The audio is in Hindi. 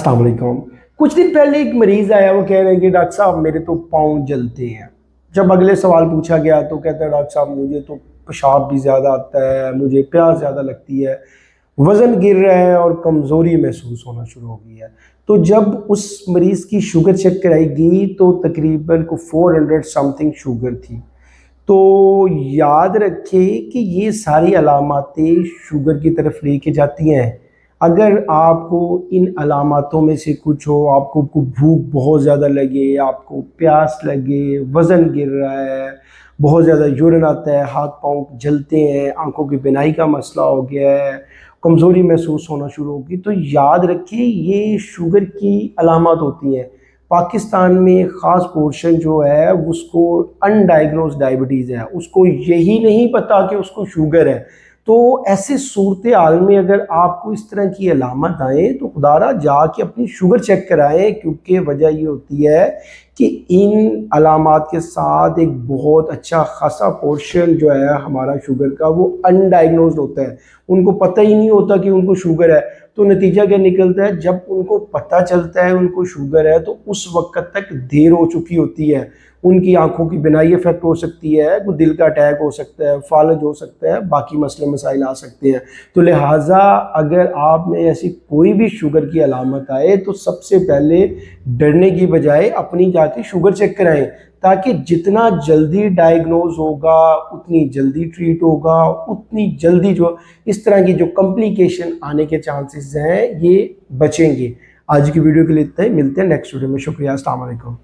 अस्सलाम वालेकुम। कुछ दिन पहले एक मरीज़ आया, वो कह रहे हैं कि डॉक्टर साहब मेरे तो पाँव जलते हैं। जब अगले सवाल पूछा गया तो कहता है डॉक्टर साहब मुझे तो पेशाब भी ज़्यादा आता है, मुझे प्यास ज़्यादा लगती है, वज़न गिर रहा है और कमज़ोरी महसूस होना शुरू हो गई है। तो जब उस मरीज़ की शुगर चेक कराई गई तो तकरीबन को 400 समथिंग शुगर थी। तो याद रखें कि ये सारी अलामातें शुगर की तरफ लेके जाती हैं। अगर आपको इन अलामातों में से कुछ हो, आपको भूख बहुत ज़्यादा लगे, आपको प्यास लगे, वज़न गिर रहा है, बहुत ज़्यादा यूरिन आता है, हाथ पाँव जलते हैं, आँखों की बिनाई का मसला हो गया है, कमज़ोरी महसूस होना शुरू होगी, तो याद रखिए ये शुगर की अलामत होती हैं। पाकिस्तान में ख़ास पोर्शन जो है उसको अनडायग्नोज डायबिटीज़ है, उसको यही नहीं पता कि उसको शुगर है। तो ऐसे सूरत हाल में अगर आपको इस तरह की अलामत आए तो खुदारा जाके अपनी शुगर चेक कराएं, क्योंकि वजह ये होती है कि इन अलामात के साथ एक बहुत अच्छा खासा पोर्शन जो है हमारा शुगर का वो अनडायग्नोज्ड होता है, उनको पता ही नहीं होता कि उनको शुगर है। तो नतीजा क्या निकलता है, जब उनको पता चलता है उनको शुगर है तो उस वक्त तक देर हो चुकी होती है। उनकी आंखों की बिनाई इफेक्ट हो सकती है, कोई दिल का अटैक हो सकता है, फालज हो सकता है, बाकी मसले मसाइल आ सकते हैं। तो लिहाजा अगर आप में ऐसी कोई भी शुगर की अलामत आए तो सबसे पहले डरने की बजाय अपनी जाके शुगर चेक कराएं, ताकि जितना जल्दी डायग्नोज होगा उतनी जल्दी ट्रीट होगा, उतनी जल्दी जो इस तरह की जो कॉम्प्लिकेशन आने के चांसेस हैं ये बचेंगे। आज की वीडियो के लिए इतना ही, मिलते हैं नेक्स्ट वीडियो में। शुक्रिया, अस्सलाम वालेकुम।